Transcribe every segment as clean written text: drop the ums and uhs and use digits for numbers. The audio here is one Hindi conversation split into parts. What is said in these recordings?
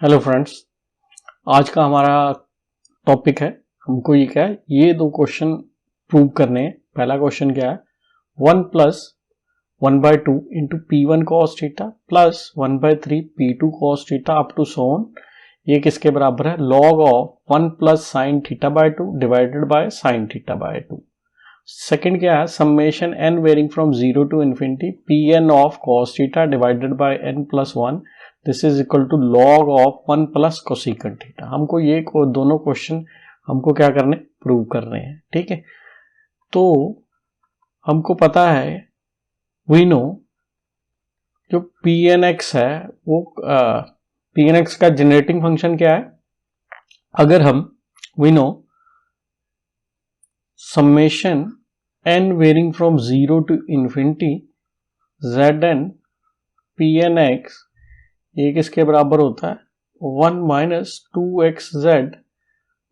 हेलो फ्रेंड्स, आज का हमारा टॉपिक है, हमको ये क्या है, ये दो क्वेश्चन प्रूव करने हैं। पहला क्वेश्चन क्या है, 1 plus 1/2 into P1 cos theta plus 1/3 P2 cos theta up to so on, ये किसके बराबर है, log of 1 plus sine theta by 2 divided by sine theta by 2। Second क्या है, summation n varying from 0 to infinity Pn of cos theta divided by n plus 1, this is equal to log of 1 plus cosecant theta. हमको ये दोनों क्वेश्चन हमको क्या करने, प्रूव करने हैं। ठीक है, तो हमको पता है, वी नो जो Pnx है वो Pnx का जनरेटिंग फंक्शन क्या है, अगर हम we know summation n varying from 0 to infinity Zn Pnx, ये किसके बराबर होता है, 1 minus 2xz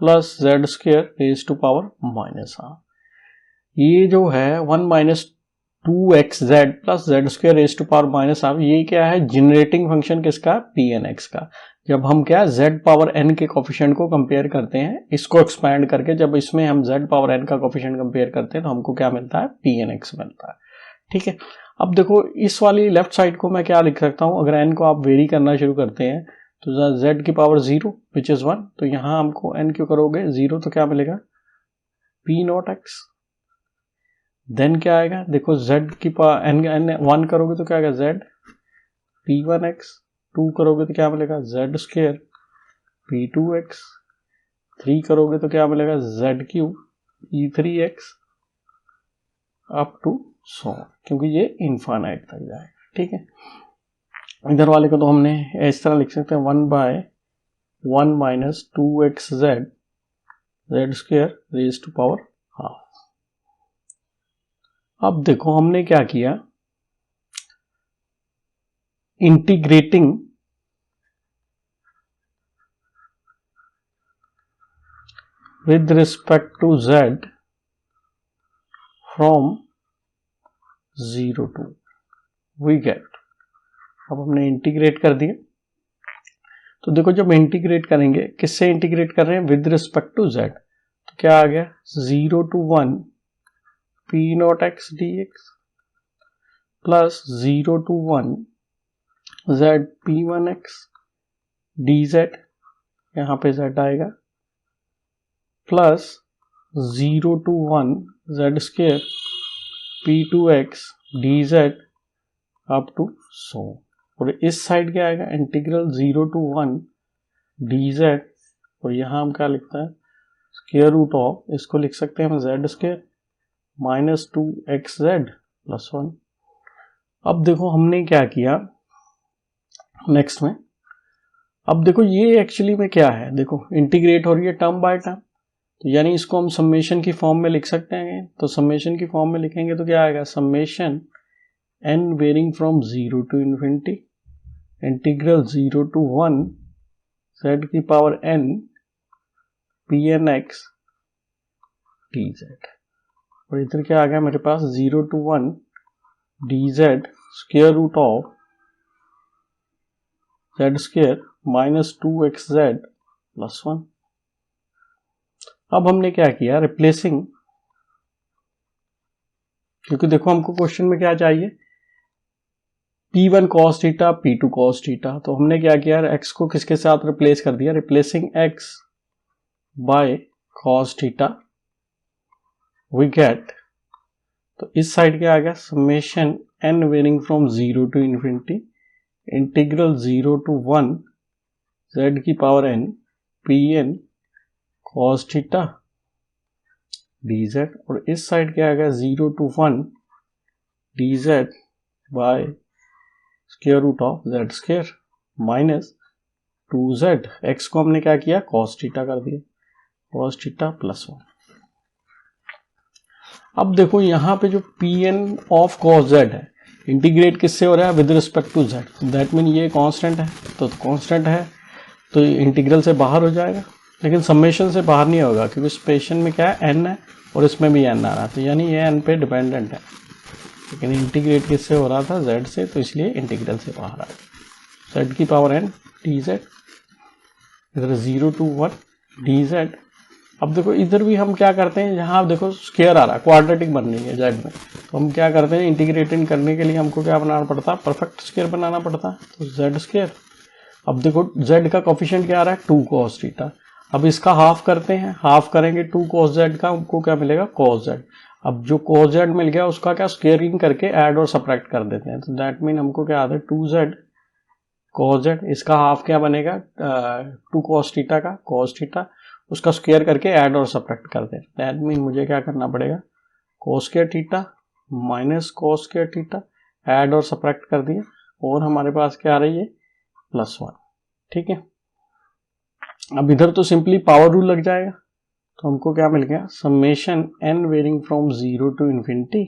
plus Z square raise to power minus half. ये जो है 1 minus 2xz plus Z square raise to power minus half, ये क्या है, जनरेटिंग फंक्शन किसका, Pnx का। जब हम क्या z पावर n के कोफिशिएंट को कंपेयर करते हैं, इसको एक्सपैंड करके जब इसमें हम z पावर n का कोफिशिएंट कंपेयर करते हैं तो हमको क्या मिलता है, Pnx मिलता है। ठीक है, अब देखो इस वाली लेफ्ट साइड को मैं क्या लिख सकता हूं, अगर n को आप वेरी करना शुरू करते हैं तो z की पावर 0 विच इज 1, तो यहां हमको n क्यों करोगे 0 तो क्या मिलेगा, P0x। देन क्या आएगा, देखो z की पावर n 1 करोगे तो क्या आएगा z P1x, 2 करोगे तो क्या मिलेगा z स्क्वायर P2x, 3 करोगे तो क्या मिलेगा z cube P3x up to so, क्योंकि ये इनफाइनाइट तक जाएगा। ठीक है, इधर वाले को तो हमने इस तरह लिख सकते हैं 1/1 minus 2xz Z square raise to power half. अब देखो हमने क्या किया, integrating with respect to z from 0 to we get, अब हमने इंटीग्रेट कर दिया। तो देखो जब इंटीग्रेट करेंगे, किससे इंटीग्रेट कर रहे हैं, विद रिस्पेक्ट टू z, तो क्या आ गया 0 to 1 P0x dx plus 0 to 1 z P1x dz, यहां पे z आएगा, plus 0 to 1 z square P2x dz up to so, और इस साइड क्या आएगा, इंटीग्रल 0 टू 1 dz, और यहां हम क्या लिखते हैं, स्क्वायर रूट ऑफ, इसको लिख सकते हैं हम z square minus 2xz plus 1। अब देखो हमने क्या किया नेक्स्ट में, अब देखो ये एक्चुअली में क्या है, देखो इंटीग्रेट हो रही है टर्म बाय टर्म, तो यानी इसको हम समेशन की फॉर्म में लिख सकते हैं। तो समेशन की फॉर्म में लिखेंगे तो क्या आएगा, summation n varying from 0 to infinity integral 0 to 1 z की पावर n Pnx dz, और इधर क्या आ गया मेरे पास 0 to 1 dz square root of z square minus 2xz plus 1। अब हमने क्या किया, रिप्लेसिंग, क्योंकि देखो हमको क्वेश्चन में क्या चाहिए, P1 cos theta P2 cos theta, तो हमने क्या किया, x को किसके साथ रिप्लेस कर दिया, replacing x by cos theta we get, तो इस साइड क्या आ गया, summation n varying from 0 to infinity integral 0 to 1 z की power n Pn cos theta dz, और इस साइड क्या आ गया 0 to 1 dz by square root of z square minus 2z, x को हमने क्या किया, cos थीटा कर दिया, cos थीटा प्लस 1। अब देखो यहां पे जो Pn ऑफ cos z है, इंटीग्रेट किससे हो रहा है, with respect to z, that mean ये कांस्टेंट है, तो कांस्टेंट है तो इंटीग्रल से बाहर हो जाएगा, लेकिन समेशन से बाहर नहीं होगा, क्योंकि समेशन में क्या है, n है और इसमें भी n आ रहा है, तो यानी ये n पे डिपेंडेंट है, लेकिन इंटीग्रेट किससे हो रहा था, z से, तो इसलिए इंटीग्रल से बाहर आ गया, z की पावर n dz इधर 0 to 1 dz। अब देखो इधर भी हम क्या करते हैं, यहाँ देखो स्क्वायर आ रहा है, क्वाड्रेटिक बन रही है z में, तो हम क्या करते हैं, इंटीग्रेटिंग करने के लिए हमको क्या बनाना पड़ता है, परफेक्ट स्क्वायर बनाना पड़ता है, तो z स्क्वायर। अब देखो z का कोफिशिएंट क्या आ रहा है, 2 cos थीटा। अब इसका हाफ करते हैं, हाफ करेंगे 2 cos z का, हमको क्या मिलेगा, cos z। अब जो cos z मिल गया उसका क्या स्क्वायरिंग करके ऐड और सब्ट्रैक्ट कर देते हैं, तो दैट मीन हमको क्या आता है 2z cos z। इसका हाफ क्या बनेगा, 2 cos थीटा का cos थीटा, उसका स्क्वायर करके ऐड और सब्ट्रैक्ट कर दें। दैट मीन मुझे क्या करना पड़ेगा, cos square theta minus cos square theta, add और सब्ट्रैक्ट कर दिया, और हमारे पास क्या आ रही है, +1। ठीक है, अब इधर तो सिंपली पावर रूल लग जाएगा, तो हमको क्या मिल गया, summation n varying from 0 to infinity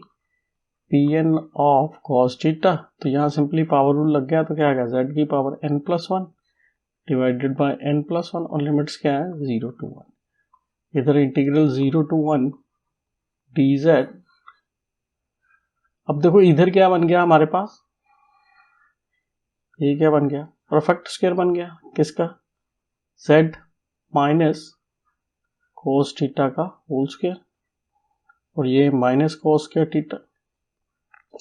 pn of cos theta. तो यहाँ सिंपली पावर रूल लग गया, तो क्या आ गया, z की power n+1 divided by n+1, और लिमिट्स क्या है 0 to 1। इधर इंटीग्रल 0 to 1 dz। अब देखो इधर क्या बन गया हमारे पास, ये क्या बन गया, परफेक्ट स्क्वायर बन गया, किसका, z माइनस cos थीटा का होल स्क्वायर, और ये माइनस cos स्क्वायर थीटा।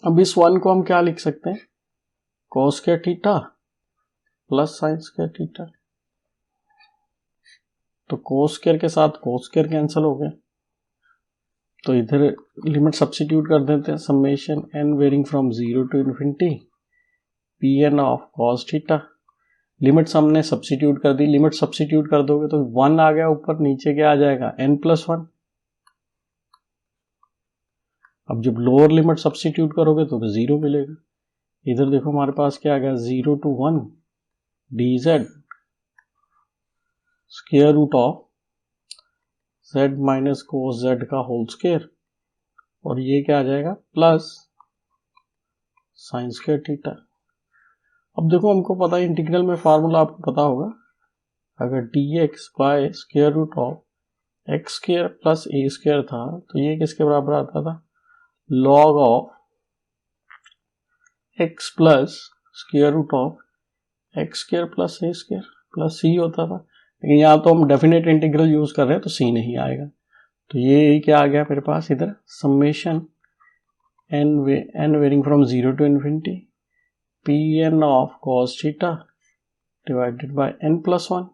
अब इस 1 को हम क्या लिख सकते हैं, cos square theta plus sin square theta. तो cos स्क्वायर के साथ cos स्क्वायर कैंसिल हो गए, तो इधर लिमिट सब्स्टिट्यूट कर देते हैं, summation n varying from 0 to infinity pn of cos theta. Limits हमने सब्स्टिट्यूट कर दी, लिमिट सब्स्टिट्यूट कर दोगे तो 1 आ गया ऊपर, नीचे क्या आ जाएगा, n+1। अब जब लोअर लिमिट सब्स्टिट्यूट करोगे तो 0 मिलेगा। इधर देखो हमारे पास क्या आ गया, 0 to 1 dz square root of z minus cos z का होल स्क्वायर, और ये क्या आ जाएगा, प्लस sin स्क्वायर थीटा। अब देखो हमको पता है, इंटीग्रल में फार्मूला आपको पता होगा, अगर dx by square root of x square plus a square था, तो ये किसके बराबर आता था, log of x plus square root of x square plus a square plus c होता था। लेकिन यहाँ तो हम डेफिनेट इंटीग्रल यूज कर रहे हैं, तो c नहीं आएगा, तो ये क्या आ गया मेरे पास, इधर summation n varying from 0 to infinity pn of cos theta divided by n+1।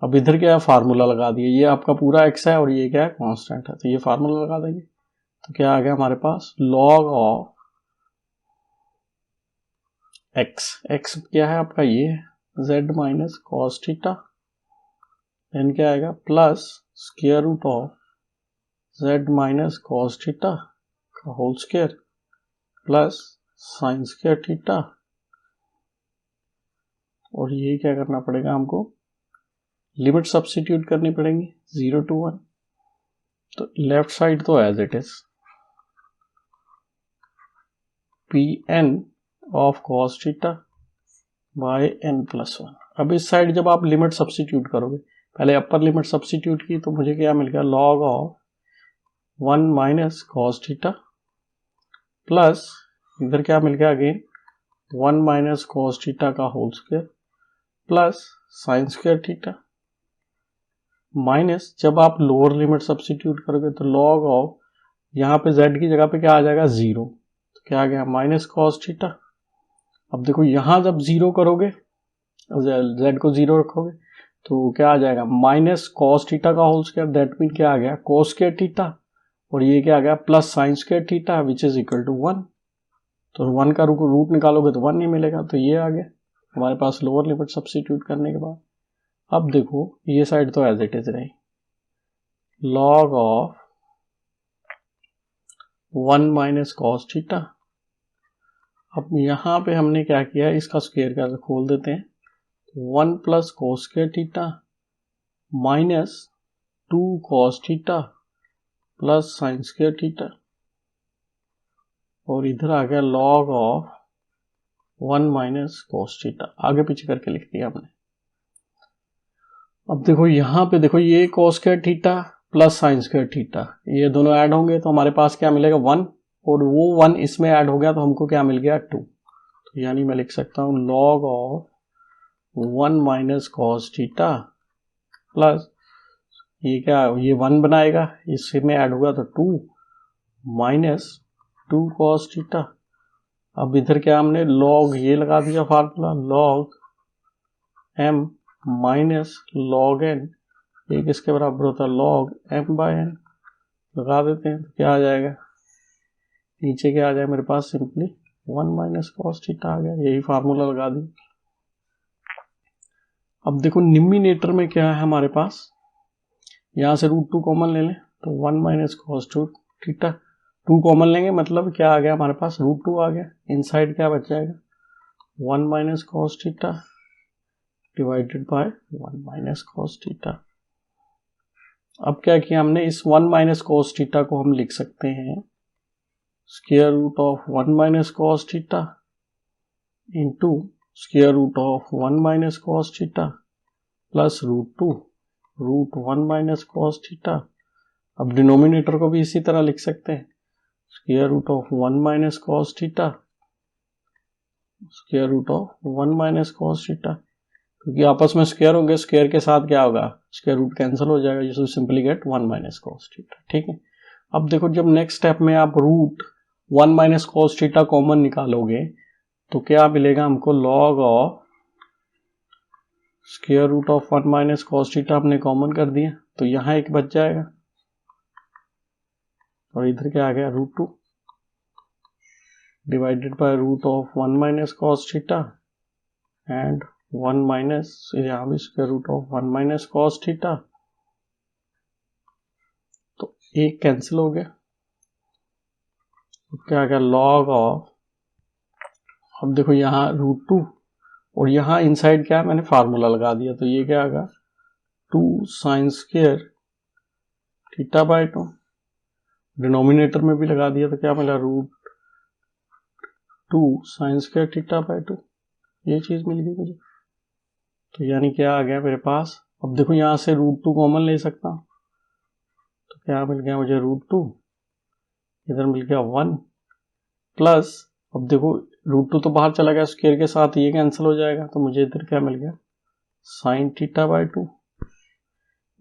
अब इधर क्या है, फार्मूला लगा दिए, ये आपका पूरा x है और ये क्या है, कांस्टेंट है, तो ये फार्मूला लगा देंगे, तो क्या आ गया हमारे पास, log ऑफ x क्या है आपका, ये z minus cos theta, then क्या आएगा, plus square root of z minus cos theta का whole square plus sin square theta, और ये क्या करना पड़ेगा हमको, लिमिट सब्स्टिट्यूट करनी पड़ेंगी 0 to 1। तो लेफ्ट साइड तो as it is pn of cos theta by n+1। अब इस साइड जब आप लिमिट सब्स्टिट्यूट करोगे, पहले अपर लिमिट सब्स्टिट्यूट की, तो मुझे क्या मिल गया, log of 1 minus cos theta plus इधर क्या मिल गया, अगेन 1 माइनस cos थीटा का whole square plus sin square theta, minus जब आप लोअर लिमिट सब्स्टिट्यूट करोगे तो log ऑफ, यहाँ पे z की जगह पे क्या आ जाएगा, 0, तो क्या आ गया, माइनस cos थीटा। अब देखो यहाँ जब 0 करोगे, z को 0 रखोगे, तो क्या आ जाएगा, माइनस cos थीटा का होल स्क्वायर, दैट मीन क्या आ गया, cos स्क्वायर थीटा, और ये क्या आ गया, plus sin square theta which is equal to 1। तो 1 का रूट निकालोगे तो 1 नहीं मिलेगा, तो ये आ गया हमारे पास लोअर लिमिट सब्स्टिट्यूट करने के बाद। अब देखो ये साइड तो एज इट इज रही, log of 1 minus cos theta. अब यहाँ पे हमने क्या किया, इसका स्क्वायर का खोल देते हैं, 1 plus cos square theta minus 2 cos theta plus sin square theta, और इधर आ गया log of 1 minus cos theta, आगे पीछे करके लिख दिया हमने। अब देखो यहाँ पे देखो, ये cos square theta plus sin square theta, ये दोनों ऐड होंगे तो हमारे पास क्या मिलेगा, 1, और वो 1 इसमें ऐड हो गया तो हमको क्या मिल गया, 2। तो यानी मैं लिख सकता हूँ log of 1 minus cos theta plus ये क्या, ये 1 बनाएगा, इससे में ऐड होगा तो 2 माइनस 2 कॉस थीटा। अब इधर क्या हमने लॉग ये लगा दिया formula, log m minus log n, ये किसके बराबर होता है, लॉग m बाय n। लगा देते हैं तो क्या आ जाएगा, नीचे क्या आ जाएगा मेरे पास, सिंपली 1 माइनस कॉस थीटा आ गया, यही फार्मूला लगा दी। अब देखो निम्नमीटर में क्या है हमारे पास, यहाँ से √2 कॉमन ले लें तो 1 माइनस कॉस थीटा, 2 कॉमन लेंगे मतलब क्या आ गया हमारे पास, √2 आ गया। इनसाइड क्या बच जाएगा, 1 minus cos theta divided bye 1 minus cos theta. अब क्या किया हमने, इस 1 माइनस कॉस थीटा को हम लिख सकते हैं square root of 1 minus cos theta into square root of 1 minus cos theta plus √2 √1 minus cos theta. अब डिनोमिनेटर को भी इसी तरह लिख सकते हैं, square root of 1 minus cos theta square root of 1 minus cos theta, क्योंकि आपस में स्क्वायर होंगे, स्क्वायर के साथ क्या होगा, स्क्वायर रूट कैंसिल हो जाएगा, you simply get 1 minus cos theta. ठीक है, अब देखो जब नेक्स्ट स्टेप में आप √1 माइनस कॉस थीटा कॉमन निकालोगे तो क्या मिलेगा हमको, log of square root of 1 minus cos theta हमने कॉमन कर दिया तो यहाँ एक बच जाएगा और इधर क्या आ गया, √2 divided by root of 1 minus cos theta and 1 minus यहाँ भी square root of 1 minus cos theta, तो एक कैंसिल हो गया। क्या आ गया, लॉग ऑफ, अब देखो यहाँ √2 और यहाँ इनसाइड क्या है, मैंने फार्मूला लगा दिया तो ये क्या आएगा, 2 sine square theta by 2, denominator में भी लगा दिया तो क्या मिला, √2 साइन स्क्वायर थीटा बाय 2, ये चीज मिल गई मुझे। तो यानी क्या आ गया मेरे पास, अब देखो यहाँ से √2 कॉमन ले सकता हूँ तो क्या मिल गया मुझे, √2 इधर मिल गया 1 प्लस, अब देखो √2 तो बाहर चला गया, स्क्वायर के साथ ये कैंसिल हो जाएगा तो मुझे इधर क्या मिल गया, साइन थीटा बाय 2,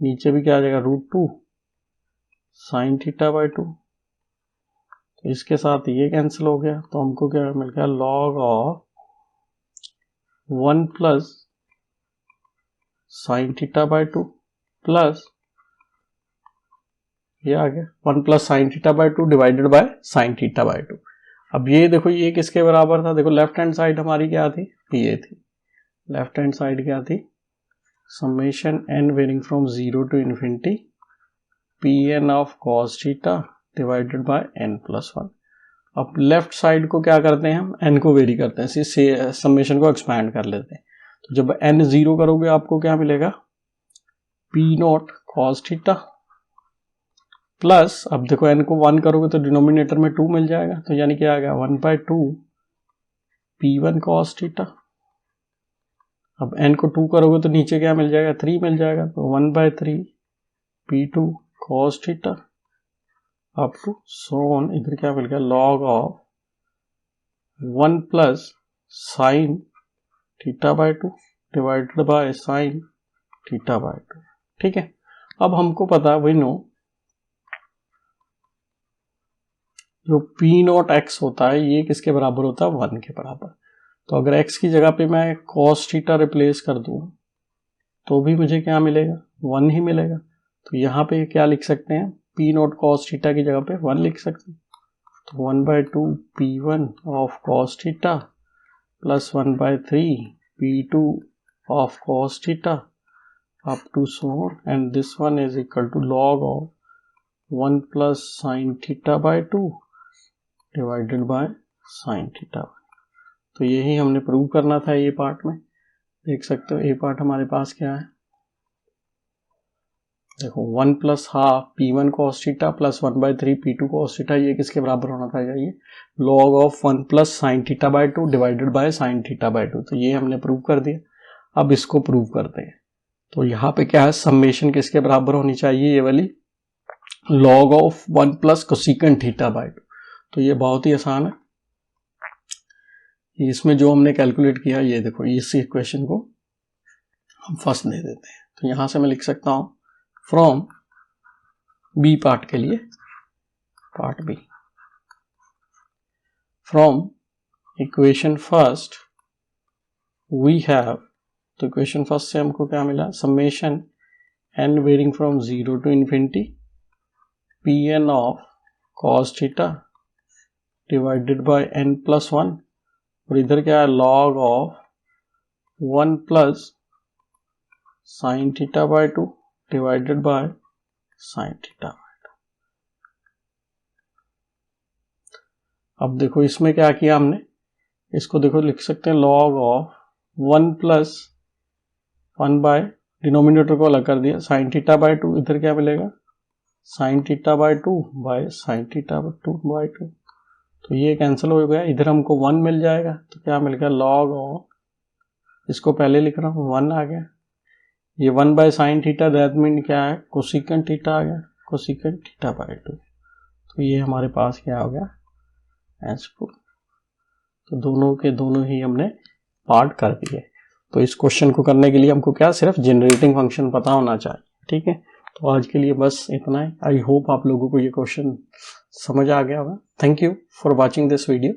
नीचे भी क्या आ जाएगा, √2 साइन थीटा बाय 2, तो इसके साथ ये कैंसिल हो गया तो हमको क्या मिल गया, log of 1 plus sine theta by 2 plus ये आ गया 1 plus sine theta by 2 divided by sine theta by 2। अब ये देखो ये किसके बराबर था, देखो लेफ्ट हैंड साइड हमारी क्या थी, ये थी, लेफ्ट हैंड साइड क्या थी, summation n varying from 0 to infinity pn of cos theta divided by n plus 1। अब लेफ्ट साइड को क्या करते हैं हम, n को वेरी करते हैं, इसी समेशन को एक्सपैंड कर लेते हैं, तो जब n 0 करोगे आपको क्या मिलेगा, p0 कॉस थीटा प्लस, अब देखो n को 1 करोगे तो डिनोमिनेटर में 2 मिल जाएगा तो यानी क्या आ गया, 1/2 p1 कॉस थीटा। अब n को 2 करोगे तो नीचे क्या मिल जाएगा, 3 मिल जाएगा तो 1/3 p2 cos theta up to so on, इधर क्या मिल गया, log of 1 plus sine theta by 2 divided by sine theta by 2। ठीक है, अब हमको पता है, वी नो जो p0x होता है ये किसके बराबर होता है, 1 के बराबर। तो अगर x की जगह पे मैं cos थीटा रिप्लेस कर दूं तो भी मुझे क्या मिलेगा, 1 ही मिलेगा। तो यहाँ पे क्या लिख सकते हैं, p0 cos थीटा की जगह पे 1 लिख सकते हैं, तो 1/2 p1 of cos theta plus 1/3 p2 of cos theta up to so on, and this one is equal to log of 1 plus sin theta by 2 divided by sine theta. तो यही हमने प्रूव करना था ये पार्ट में, देख सकते हो ये पार्ट हमारे पास क्या है, देखो 1 plus half p1 cos theta plus 1/3 p2 cos theta, ये किसके बराबर होना था, ये log of 1 plus sine theta by 2 divided by sine theta by 2। तो ये हमने प्रूव कर दिया, अब इसको प्रूव करते हैं। तो यहाँ पे क्या है, समेशन किसके बराबर होनी चाहिए, ये वाली log of 1 plus cosecant theta by 2। तो ये बहुत ही आसान है, इसमें जो हमने कैलकुलेट किया ये देखो, इस इक्वेशन को हम फर्स्ट दे देते हैं। तो यहां से मैं लिख सकता हूं फ्रॉम बी पार्ट के लिए, part B, from equation first we have, तो इक्वेशन फर्स्ट से हमको क्या मिला, summation n varying from 0 to infinity p n of cos theta divided by n plus 1, और इधर क्या है, log of 1 plus sine theta by 2 divided by sine theta by 2। अब देखो इसमें क्या किया हमने, इसको देखो लिख सकते हैं log of 1 plus 1 by, denominator को अलग कर दिया, साइन थीटा बाय 2, इधर क्या मिलेगा, sign theta by 2 bye sine theta by 2, तो ये कैंसिल हो गया, इधर हमको 1 मिल जाएगा, तो क्या मिल गया, लॉग ऑफ, इसको पहले लिख रहा हूँ 1 आ गया, ये 1 bye sine theta, that mean क्या है, कोसिकेंट थीटा आ गया, कोसिकेंट थीटा बाय 2, तो ये हमारे पास क्या हो गया, S2। तो दोनों के दोनों ही हमने पार्ट कर दिए। तो इस क्वेश्चन को करने के लिए हमको क्या, सिर्फ जनरेटिंग फंक्शन पता होना चाहिए, ठीक है। तो आज के लिए बस इतना ही। आई होप आप लोगों को ये क्वेश्चन समझ आ गया होगा। Thank you for watching this video.